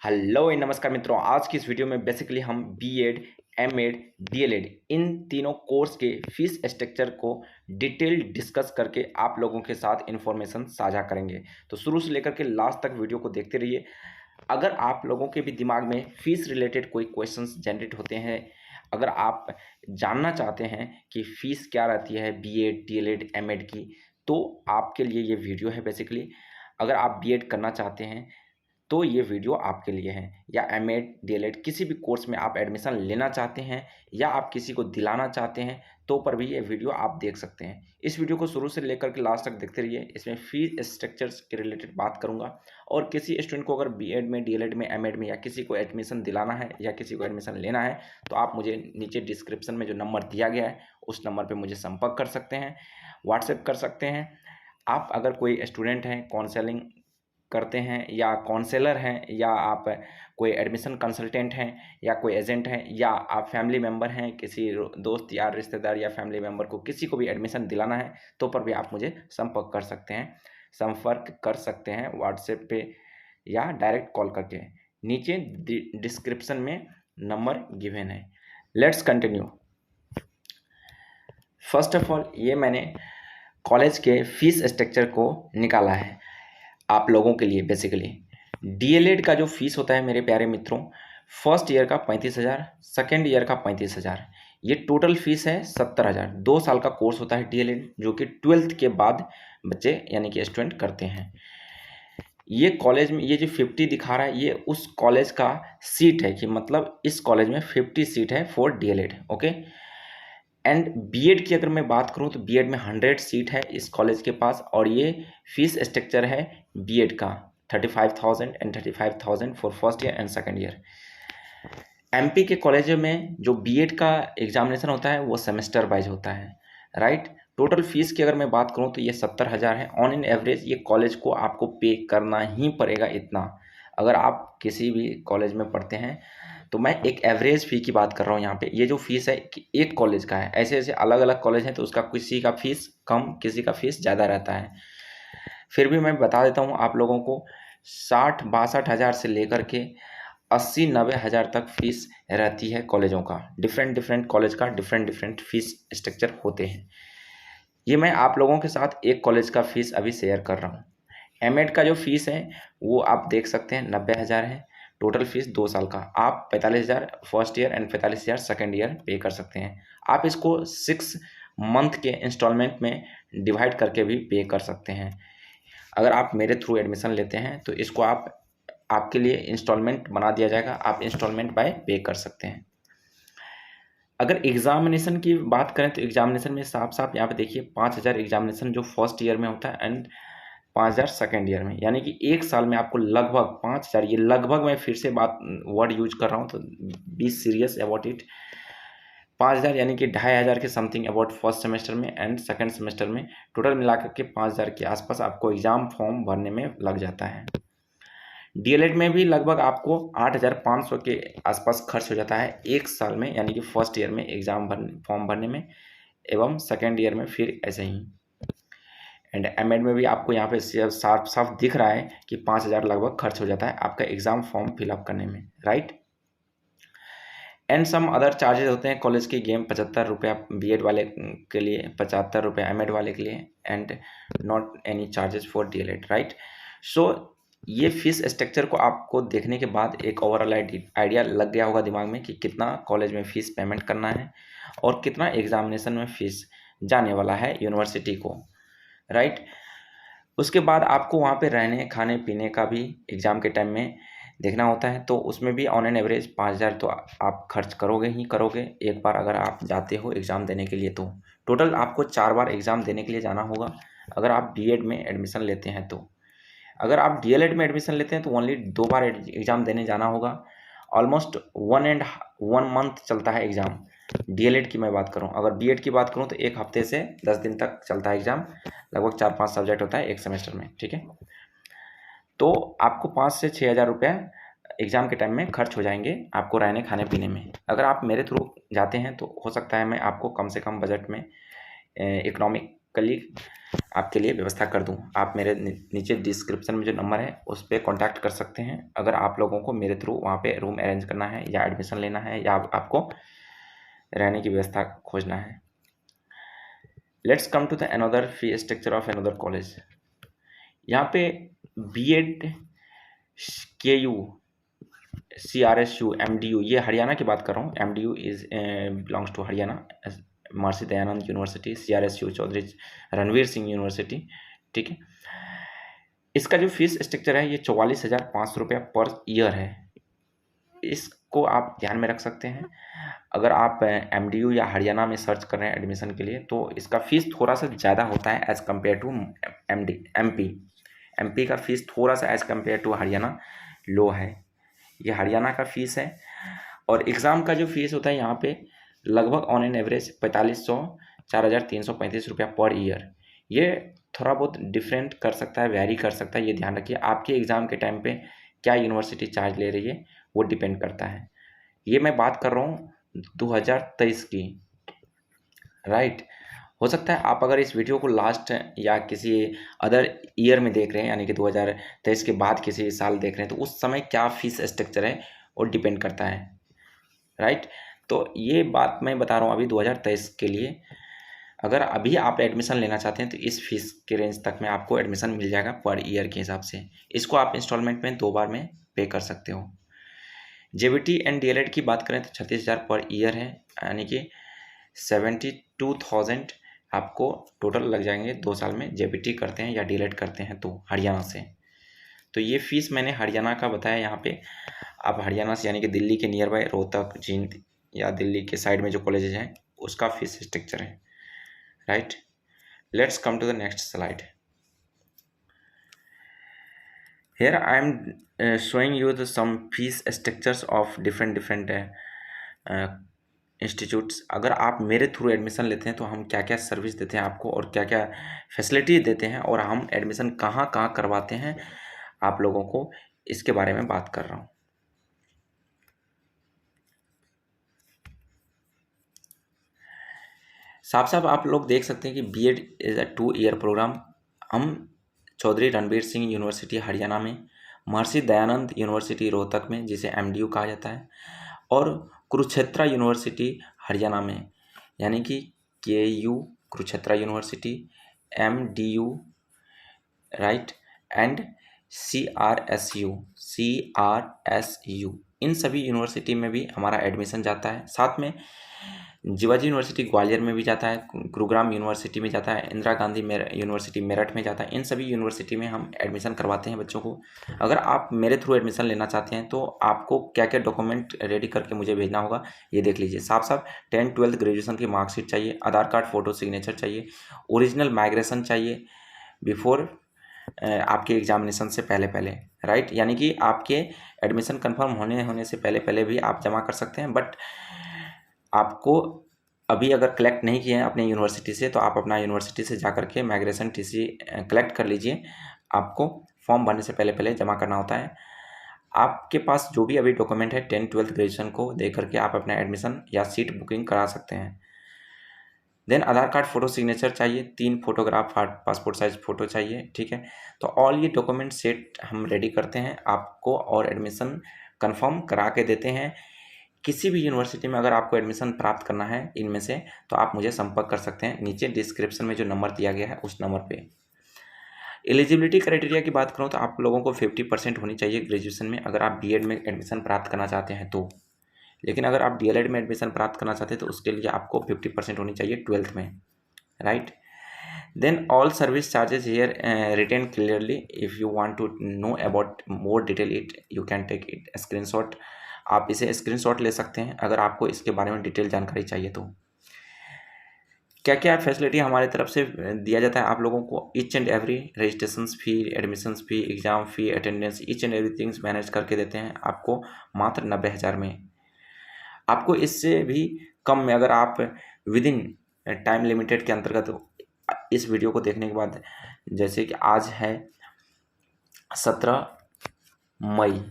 Hello नमस्कार मित्रों। आज की इस वीडियो में बेसिकली हम बीएड, एमएड, डीएलएड इन तीनों कोर्स के फीस स्ट्रक्चर को डिटेल डिस्कस करके आप लोगों के साथ इन्फॉर्मेशन साझा करेंगे। तो शुरू से लेकर के लास्ट तक वीडियो को देखते रहिए। अगर आप लोगों के भी दिमाग में फीस रिलेटेड कोई क्वेश्चंस जनरेट होते हैं, अगर आप जानना चाहते हैं कि फ़ीस क्या रहती है बीएड, डीएलएड, एमएड की, तो आपके लिए ये वीडियो है बेसिकली। अगर आप बीएड करना चाहते हैं तो ये वीडियो आपके लिए है, या एमएड, डीएलएड किसी भी कोर्स में आप एडमिशन लेना चाहते हैं या आप किसी को दिलाना चाहते हैं तो पर भी ये वीडियो आप देख सकते हैं। इस वीडियो को शुरू से लेकर के लास्ट तक देखते रहिए। इसमें फीस स्ट्रक्चर्स के रिलेटेड बात करूंगा और किसी स्टूडेंट को अगर बीएड में, डीएलएड में, एमएड में या किसी को एडमिशन दिलाना है या किसी को एडमिशन लेना है तो आप मुझे नीचे डिस्क्रिप्शन में जो नंबर दिया गया है उस नंबर पर मुझे संपर्क कर सकते हैं, व्हाट्सएप कर सकते हैं। आप अगर कोई स्टूडेंट हैं, काउंसलिंग करते हैं या काउंसलर हैं, या आप कोई एडमिशन कंसल्टेंट हैं, या कोई एजेंट हैं, या आप फैमिली मेम्बर हैं, किसी दोस्त या रिश्तेदार या फैमिली मेम्बर को किसी को भी एडमिशन दिलाना है तो पर भी आप मुझे संपर्क कर सकते हैं व्हाट्सएप पे या डायरेक्ट कॉल करके। नीचे डिस्क्रिप्शन में नंबर गिवन है। Let's continue. First of all ये मैंने कॉलेज के फीस स्ट्रक्चर को निकाला है आप लोगों के लिए। बेसिकली डीएलएड का जो फीस होता है मेरे प्यारे मित्रों, फर्स्ट ईयर का 35,000, सेकेंड ईयर का 35,000, ये टोटल फीस है 70,000। 2 साल का कोर्स होता है डीएलएड, जो कि 12th के बाद बच्चे यानी कि स्टूडेंट करते हैं। ये कॉलेज में ये जो 50 दिखा रहा है ये उस कॉलेज का सीट है, कि मतलब इस कॉलेज में 50 सीट है for DElEd. Okay. And BEd की अगर मैं बात करूं तो बीएड में 100 सीट है इस कॉलेज के पास, और ये फीस स्ट्रक्चर है बीएड का 35,000 and 35,000 for first year and second year. MP के कॉलेजों में जो बीएड का एग्जामिनेशन होता है वो सेमेस्टर वाइज होता है, राइट। टोटल फीस की अगर मैं बात करूं तो ये 70,000 है। ऑन इन एवरेज ये कॉलेज को आपको पे करना ही पड़ेगा इतना। अगर आप किसी भी कॉलेज में पढ़ते हैं तो मैं एक एवरेज फ़ी की बात कर रहा हूँ यहाँ पे। ये जो फीस है कि एक कॉलेज का है, ऐसे ऐसे अलग अलग कॉलेज हैं तो उसका किसी का फीस कम, किसी का फीस ज़्यादा रहता है। फिर भी मैं बता देता हूँ आप लोगों को, 60-62 हज़ार से लेकर के 80-90 हज़ार तक फीस रहती है कॉलेजों का। डिफरेंट कॉलेज का डिफरेंट फीस स्ट्रक्चर होते हैं। ये मैं आप लोगों के साथ एक कॉलेज का फीस अभी शेयर कर रहा हूँ। एमएड का जो फीस है वो आप देख सकते हैं 90 हज़ार है। टोटल फीस 2 साल का आप 45,000 first year and 45,000 second year पे कर सकते हैं। आप इसको 6 मंथ के इंस्टॉलमेंट में डिवाइड करके भी पे कर सकते हैं। अगर आप मेरे थ्रू एडमिशन लेते हैं तो इसको आपके लिए इंस्टॉलमेंट बना दिया जाएगा, आप इंस्टॉलमेंट बाय पे कर सकते हैं। अगर एग्जामिनेशन की बात करें तो एग्जामिनेशन में साफ साफ यहाँ पे देखिए 5,000 एग्जामिनेशन जो फर्स्ट ईयर में होता है एंड 5,000 सेकेंड ईयर में, यानी कि एक साल में आपको लगभग 5,000, ये लगभग मैं फिर से बात वर्ड यूज कर रहा हूँ तो बी सीरियस अबाउट इट। 5,000 यानी कि 2,500 के समथिंग अबाउट फर्स्ट सेमेस्टर में एंड सेकेंड सेमेस्टर में, टोटल मिलाकर के 5,000 के आसपास आपको एग्जाम फॉर्म भरने में लग जाता है। डीएलएड में भी लगभग आपको 8,500 के आसपास खर्च हो जाता है एक साल में, यानी कि फर्स्ट ईयर में फॉर्म भरने में एवं सेकेंड ईयर में फिर ऐसे ही। एंड एमएड में भी आपको यहाँ पे साफ साफ दिख रहा है कि 5,000 लगभग खर्च हो जाता है आपका एग्जाम फॉर्म फिलअप करने में, right. And some other charges होते हैं कॉलेज के गेम, 75 रुपया बीएड वाले के लिए, 75 रुपये एमएड वाले के लिए, and not any charges for DElEd, right. So ये फीस स्ट्रक्चर को आपको देखने के बाद एक ओवरऑल आइडिया लग गया होगा दिमाग में कि कितना कॉलेज में फ़ीस पेमेंट करना है और कितना एग्जामिनेशन में फ़ीस जाने वाला है यूनिवर्सिटी को, राइट। उसके बाद आपको वहाँ पे रहने खाने पीने का भी एग्ज़ाम के टाइम में देखना होता है, तो उसमें भी ऑन एन एवरेज 5,000 तो आप खर्च करोगे ही करोगे एक बार अगर आप जाते हो एग्ज़ाम देने के लिए। तो टोटल आपको 4 बार एग्ज़ाम देने के लिए जाना होगा अगर आप बीएड में एडमिशन लेते हैं। तो अगर आप डीएलएड में एडमिशन लेते हैं तो ओनली 2 बार एग्ज़ाम देने जाना होगा। ऑलमोस्ट 1 मंथ चलता है एग्ज़ाम, डीएलएड की मैं बात करूं। अगर बीएड की बात करूं तो 1 हफ्ते से 10 दिन तक चलता है एग्ज़ाम, लगभग 4-5 सब्जेक्ट होता है एक सेमेस्टर में, ठीक है। तो आपको 5 से 6,000 रुपया एग्ज़ाम के टाइम में खर्च हो जाएंगे आपको रहने खाने पीने में। अगर आप मेरे थ्रू जाते हैं तो हो सकता है मैं आपको कम से कम बजट में इकोनॉमिक कलीग आपके लिए व्यवस्था कर दूं। आप मेरे नीचे डिस्क्रिप्शन में जो नंबर है उस पर कॉन्टैक्ट कर सकते हैं अगर आप लोगों को मेरे थ्रू वहाँ पे रूम अरेंज करना है या एडमिशन लेना है या आपको रहने की व्यवस्था खोजना है। Let's come to the another fee structure of another college. यहाँ पे बीएड, केयू, CRSU, MDU, ये हरियाणा की बात कर रहा हूँ। MDU is belongs to Haryana, Maharshi Dayanand university, CRSU Chaudhary Ranveer Singh university, ठीक है। इसका जो फीस स्ट्रक्चर है ये 44,500 रुपया पर ईयर है। इसको आप ध्यान में रख सकते हैं। अगर आप MDU या हरियाणा में सर्च कर रहे हैं एडमिशन के लिए तो इसका फीस थोड़ा सा ज़्यादा होता है एज़ कम्पेयर टू MP का फीस थोड़ा सा एज़ कम्पेयर टू हरियाणा लो है। ये हरियाणा का फीस है। और एग्ज़ाम का जो फीस होता है यहाँ पे लगभग ऑन एन एवरेज 4500 4,335 रुपया पर ईयर। ये थोड़ा बहुत डिफरेंट कर सकता है, वेरी कर सकता है, ये ध्यान रखिए। आपके एग्ज़ाम के टाइम पे क्या यूनिवर्सिटी चार्ज ले रही है वो डिपेंड करता है। ये मैं बात कर रहा हूँ 2023 की, राइट। हो सकता है आप अगर इस वीडियो को लास्ट या किसी अदर ईयर में देख रहे हैं, यानी कि 2023 के बाद किसी साल देख रहे हैं, तो उस समय क्या फीस स्ट्रक्चर है वो डिपेंड करता है, राइट। तो ये बात मैं बता रहा हूँ अभी 2023 के लिए। अगर अभी आप एडमिशन लेना चाहते हैं तो इस फीस के रेंज तक में आपको एडमिशन मिल जाएगा पर ईयर के हिसाब से। इसको आप इंस्टॉलमेंट में 2 बार में पे कर सकते हो। JBT एंड DLED की बात करें तो 36,000 पर ईयर है, यानी कि 72,000 आपको टोटल लग जाएंगे 2 साल में। JBT करते हैं या DLED करते हैं तो हरियाणा से। तो ये फीस मैंने हरियाणा का बताया। यहाँ पे आप हरियाणा से यानी कि दिल्ली के नियर बाय रोहतक, जींद या दिल्ली के साइड में जो कॉलेजेज हैं उसका फीस स्ट्रक्चर है, right. Let's come to the next slide. Here I am showing you some fees structures of different institutes. अगर आप मेरे थ्रू एडमिशन लेते हैं तो हम क्या क्या सर्विस देते हैं आपको और क्या क्या फैसिलिटी देते हैं और हम एडमिशन कहाँ कहाँ करवाते हैं आप लोगों को, इसके बारे में बात कर रहा हूँ। साफ साफ आप लोग देख सकते हैं कि BEd is a 2 year programme. हम चौधरी रणवीर सिंह यूनिवर्सिटी हरियाणा में, महर्षि दयानंद यूनिवर्सिटी रोहतक में जिसे MDU कहा जाता है, और कुरुक्षेत्र यूनिवर्सिटी हरियाणा में यानी कि KU Kurukshetra university, MDU, right, and CRSU इन सभी यूनिवर्सिटी में भी हमारा एडमिशन जाता है। साथ में जीवाजी यूनिवर्सिटी ग्वालियर में भी जाता है, गुरुग्राम यूनिवर्सिटी में जाता है, इंदिरा गांधी यूनिवर्सिटी मेरठ में जाता है। इन सभी यूनिवर्सिटी में हम एडमिशन करवाते हैं बच्चों को। अगर आप मेरे थ्रू एडमिशन लेना चाहते हैं तो आपको क्या क्या डॉक्यूमेंट रेडी करके मुझे भेजना होगा ये देख लीजिए। साफ साफ 10th 12th ग्रेजुएशन की मार्कशीट चाहिए, आधार कार्ड, फोटो, सिग्नेचर चाहिए, ओरिजिनल माइग्रेशन चाहिए बिफोर आपके एग्जामिनेशन से पहले, राइट। यानी कि आपके एडमिशन कंफर्म होने से पहले भी आप जमा कर सकते हैं, बट आपको अभी अगर कलेक्ट नहीं किए हैं अपने यूनिवर्सिटी से तो आप अपना यूनिवर्सिटी से जा कर के माइग्रेशन TC कलेक्ट कर लीजिए। आपको फॉर्म भरने से पहले जमा करना होता है। आपके पास जो भी अभी डॉक्यूमेंट है 10th 12th ग्रेजुएशन को दे करके आप अपना एडमिशन या सीट बुकिंग करा सकते हैं। देन आधार कार्ड, फोटो, सिग्नेचर चाहिए, 3 फोटोग्राफ, पासपोर्ट साइज फ़ोटो चाहिए, ठीक है। तो ऑल ये डॉक्यूमेंट सेट हम रेडी करते हैं आपको और एडमिशन कंफर्म करा के देते हैं। किसी भी यूनिवर्सिटी में अगर आपको एडमिशन प्राप्त करना है इनमें से तो आप मुझे संपर्क कर सकते हैं, नीचे डिस्क्रिप्शन में जो नंबर दिया गया है उस नंबर पे। एलिजिबिलिटी क्राइटेरिया की बात करूँ तो आप लोगों को 50% होनी चाहिए ग्रेजुएशन में अगर आप BEd में एडमिशन प्राप्त करना चाहते हैं तो। लेकिन अगर आप DLED में एडमिशन प्राप्त करना चाहते हैं तो उसके लिए आपको 50% होनी चाहिए 12th में, right. Then all service charges here written clearly. If you want to know about more detail it you can take it screenshot. आप इसे स्क्रीनशॉट ले सकते हैं अगर आपको इसके बारे में डिटेल जानकारी चाहिए तो। क्या क्या फैसिलिटी हमारी तरफ से दिया जाता है आप लोगों को, each and every registration fee, admission fee, exam fee, attendance, each and everything manage करके देते हैं आपको मात्र 90,000 में। आपको इससे भी कम में अगर आप विद इन टाइम लिमिटेड के अंतर्गत इस वीडियो को देखने के बाद, जैसे कि आज है 17 मई,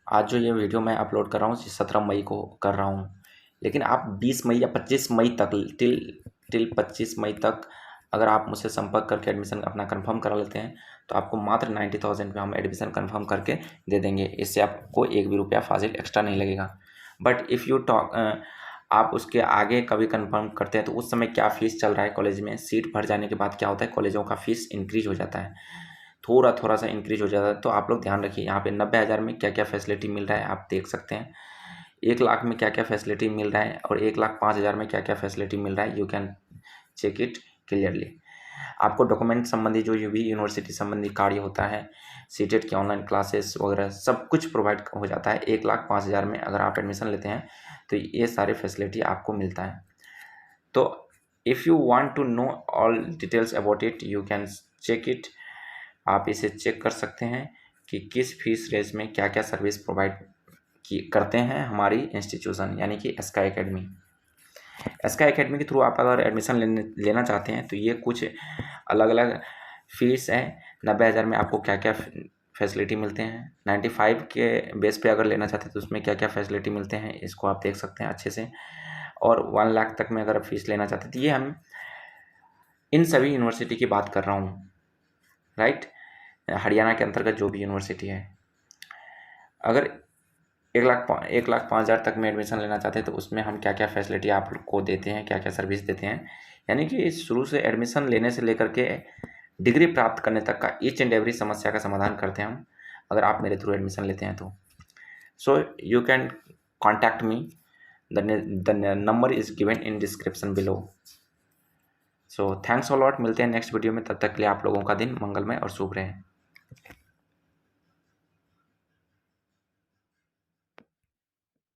आज जो ये वीडियो मैं अपलोड कर रहा हूँ 17 मई को कर रहा हूँ, लेकिन आप 20 मई या 25 मई तक टिल 25 मई तक अगर आप मुझसे संपर्क करके एडमिशन अपना कंफर्म करा लेते हैं तो आपको मात्र 90,000 में हम एडमिशन कंफर्म करके दे देंगे। इससे आपको एक भी रुपया फाजिल एक्स्ट्रा नहीं लगेगा। बट इफ़ यू टॉक आप उसके आगे कभी कंफर्म करते हैं तो उस समय क्या फ़ीस चल रहा है कॉलेज में, सीट भर जाने के बाद क्या होता है, कॉलेजों का फ़ीस इंक्रीज हो जाता है, थोड़ा सा इंक्रीज हो जाता है। तो आप लोग ध्यान रखिए, यहाँ पे 90,000 में क्या क्या फैसिलिटी मिल रहा है आप देख सकते हैं, 1,00,000 में क्या क्या फैसिलिटी मिल रहा है और 1,05,000 में क्या क्या फैसिलिटी मिल रहा है। You can check it clearly. आपको डॉक्यूमेंट संबंधी जो भी यूनिवर्सिटी संबंधी कार्य होता है, सीटेट की ऑनलाइन क्लासेस वगैरह सब कुछ प्रोवाइड हो जाता है 1,05,000 में। अगर आप एडमिशन लेते हैं तो ये सारे फैसिलिटी आपको मिलता है। तो if you want to know all details about it you can check it. आप इसे चेक कर सकते हैं कि किस फीस रेंज में क्या क्या सर्विस प्रोवाइड करते हैं हमारी इंस्टीट्यूशन यानी कि स्काई एकेडमी। स्काई एकेडमी के थ्रू आप अगर एडमिशन लेना चाहते हैं तो ये कुछ अलग अलग फीस है। 90,000 में आपको क्या क्या फैसिलिटी मिलते हैं, 95 के बेस पे अगर लेना चाहते हैं तो उसमें क्या क्या फैसिलिटी मिलते हैं इसको आप देख सकते हैं अच्छे से। और 1 लाख तक में अगर फीस लेना चाहते हैं तो ये हम इन सभी यूनिवर्सिटी की बात कर रहा हूँ, राइट, हरियाणा के अंतर्गत जो भी यूनिवर्सिटी है। अगर 1,05,000 तक में एडमिशन लेना चाहते हैं तो उसमें हम क्या क्या फैसिलिटी आप लोग को देते हैं, क्या क्या सर्विस देते हैं, यानी कि शुरू से एडमिशन लेने से लेकर के डिग्री प्राप्त करने तक का ईच एंड एवरी समस्या का समाधान करते हैं हम, अगर आप मेरे थ्रू एडमिशन लेते हैं तो। So you can contact me, the number is given in description below. So thanks a lot, मिलते हैं नेक्स्ट वीडियो में, तब तक के लिए आप लोगों का दिन मंगलमय और शुभ रहे।